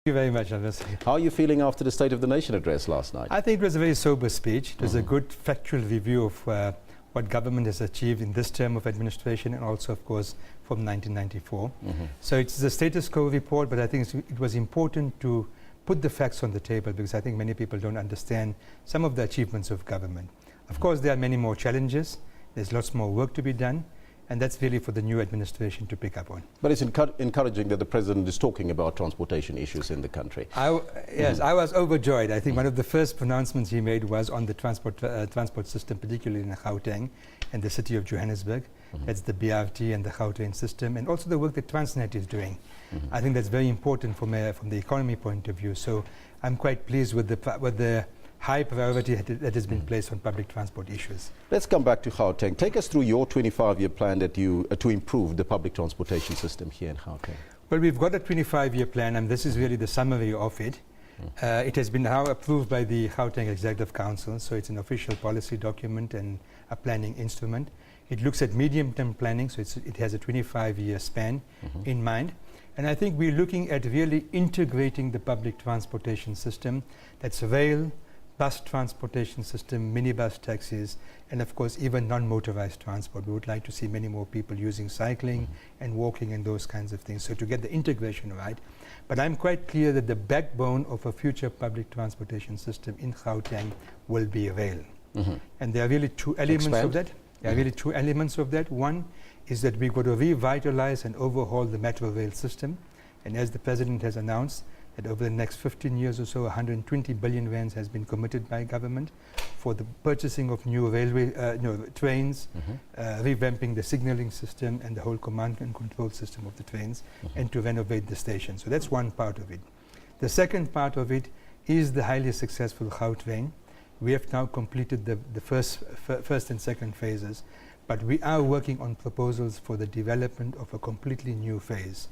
Thank you very much, Anas. How are you feeling after the State of the Nation address last night? I think it was a very sober speech. It was a good factual review of what government has achieved in this term of administration and also, of course, from 1994. So it's the status quo report, but I think it was important to put the facts on the table because I think many people don't understand some of the achievements of government. Of course, there are many more challenges. There's lots more work to be done. And that's really for the new administration to pick up on. But it's encouraging that the President is talking about transportation issues in the country. Yes, I was overjoyed. I think one of the first pronouncements he made was on the transport system, particularly in Gauteng and the city of Johannesburg. That's the BRT and the Gauteng system, and also the work that Transnet is doing. I think that's very important from the economy point of view. So I'm quite pleased with the high priority that has been placed on public transport issues. Let's come back to Gauteng. Take us through your 25-year plan that you to improve the public transportation system here in Gauteng. Well, we've got a 25-year plan, and this is really the summary of it. It has been now approved by the Gauteng Executive Council, so it's an official policy document and a planning instrument. It looks at medium-term planning, so it has a 25-year span in mind. And I think we're looking at really integrating the public transportation system. That's rail, bus transportation system, minibus taxis, and of course even non-motorized transport. We would like to see many more people using cycling and walking and those kinds of things, so to get the integration right. But I'm quite clear that the backbone of a future public transportation system in Gauteng will be rail. And there are really two elements of that. There are really two elements of that. One is that we've got to revitalize and overhaul the metro rail system. And as the President has announced, that over the next 15 years or so, 120 billion rands has been committed by government for the purchasing of new railway trains, revamping the signaling system and the whole command and control system of the trains, and to renovate the station. So that's one part of it. The second part of it is the highly successful Gautrain. We have now completed the first and second phases, but we are working on proposals for the development of a completely new phase.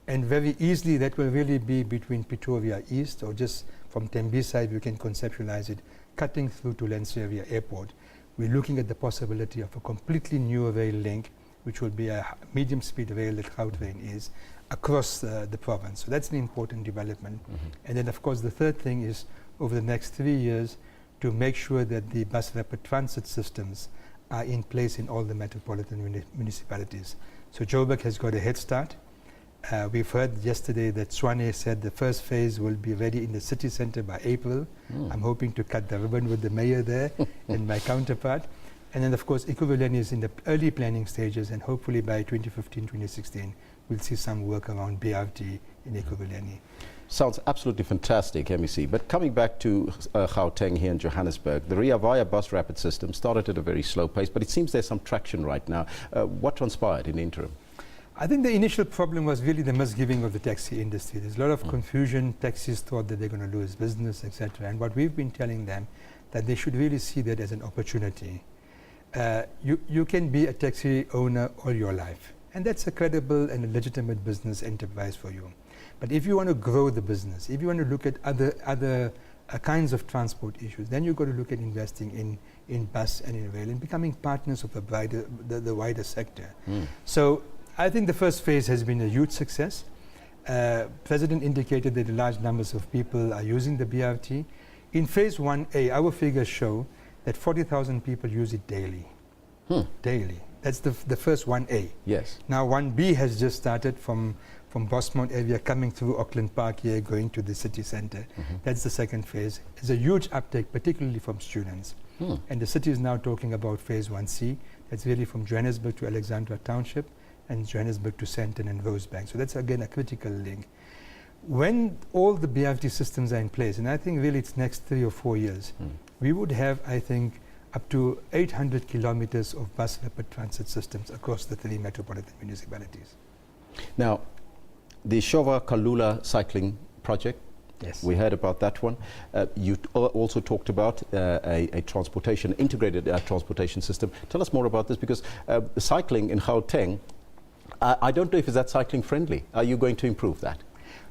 And very easily that will really be between Pretoria East, or just from Tembisa, you can conceptualize it, cutting through to Lensevia Airport. We're looking at the possibility of a completely new rail link, which will be a medium speed rail that Gautrain is, across the province. So that's an important development. And then of course the third thing is, over the next 3 years, to make sure that the bus rapid transit systems are in place in all the metropolitan municipalities. So Joburg has got a head start. We've heard yesterday that SONA said the first phase will be ready in the city centre by April. I'm hoping to cut the ribbon with the mayor there and my counterpart. And then of course Ekurhuleni is in the early planning stages, and hopefully by 2015-2016 we'll see some work around BRT in Ekurhuleni. Sounds absolutely fantastic, MEC. But coming back to Gauteng here in Johannesburg, the Ria Vaya bus rapid system started at a very slow pace, but it seems there's some traction right now. What transpired in the interim? I think the initial problem was really the misgiving of the taxi industry. There's a lot of confusion. Taxis thought that they're going to lose business, etc. And what we've been telling them, that they should really see that as an opportunity. You can be a taxi owner all your life, and that's a credible and a legitimate business enterprise for you. But if you want to grow the business, if you want to look at other kinds of transport issues, then you've got to look at investing in bus and in rail and becoming partners of the wider sector. So I think the first phase has been a huge success. President indicated that large numbers of people are using the BRT. In phase 1A, our figures show that 40,000 people use it daily. Daily. That's the first 1A. Yes. Now 1B has just started from Bosmont area, coming through Auckland Park here, going to the city centre. That's the second phase. There's a huge uptake, particularly from students. And the city is now talking about phase 1C. That's really from Johannesburg to Alexandra Township, and Johannesburg to Sandton and Rosebank. So that's again a critical link. When all the BRT systems are in place, and I think really it's next 3 or 4 years, we would have, I think, up to 800 kilometers of bus rapid transit systems across the 3 metropolitan municipalities. Now, the Shova Kalula cycling project, yes, we heard about that one. You also talked about a integrated transportation system. Tell us more about this, because cycling in Gauteng, I don't know if it's that cycling friendly. Are you going to improve that?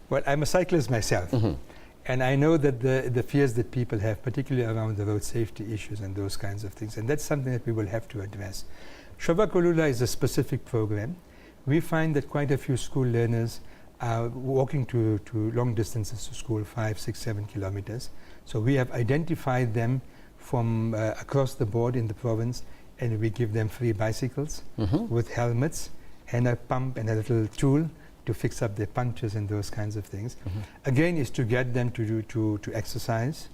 Well, I'm a cyclist myself. And I know that the fears that people have, particularly around the road safety issues and those kinds of things, and that's something that we will have to address. Shova Kalula is a specific program. We find that quite a few school learners are walking to long distances to school, 5, 6, 7 kilometers. So we have identified them from across the board in the province, and we give them free bicycles with helmets and a pump and a little tool to fix up their punctures and those kinds of things. Again, is to get them to exercise,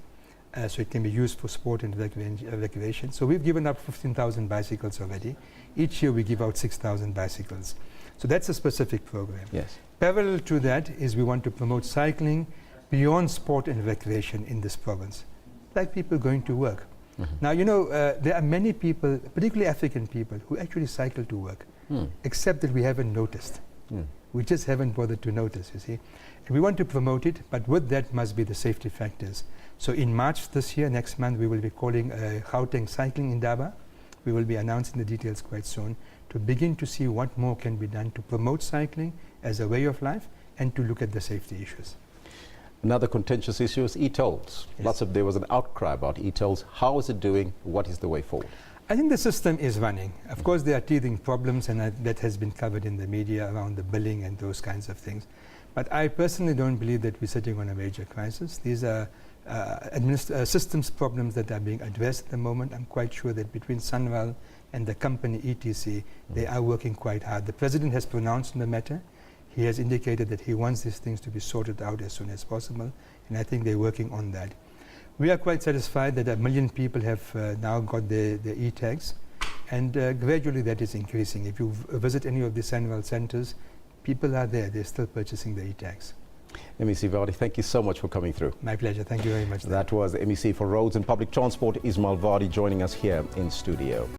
so it can be used for sport and recreation. So we've given up 15,000 bicycles already. Each year we give out 6,000 bicycles. So that's a specific program. Yes. Parallel to that is we want to promote cycling beyond sport and recreation in this province, like people going to work. Now, you know, there are many people, particularly African people, who actually cycle to work, except that we haven't noticed. We just haven't bothered to notice, you see. And we want to promote it, but with that must be the safety factors. So in March this year, next month, we will be calling Gauteng Cycling Indaba. We will be announcing the details quite soon to begin to see what more can be done to promote cycling as a way of life and to look at the safety issues. Another contentious issue is e-tolls. Yes. There was an outcry about e-tolls. How is it doing? What is the way forward? I think the system is running. Of course, there are teething problems, and that has been covered in the media around the billing and those kinds of things. But I personally don't believe that we're sitting on a major crisis. These are systems problems that are being addressed at the moment. I'm quite sure that between Sunwell and the company ETC, they are working quite hard. The President has pronounced on the matter. He has indicated that he wants these things to be sorted out as soon as possible, and I think they're working on that. We are quite satisfied that 1 million people have now got their e-tags, and gradually that is increasing. If you visit any of the Sunwell centers, people are there. They're still purchasing the e-tags. MEC Vadi, thank you so much for coming through. My pleasure. Thank you very much. That was the MEC for Roads and Public Transport, Ismail Vadi, joining us here in studio.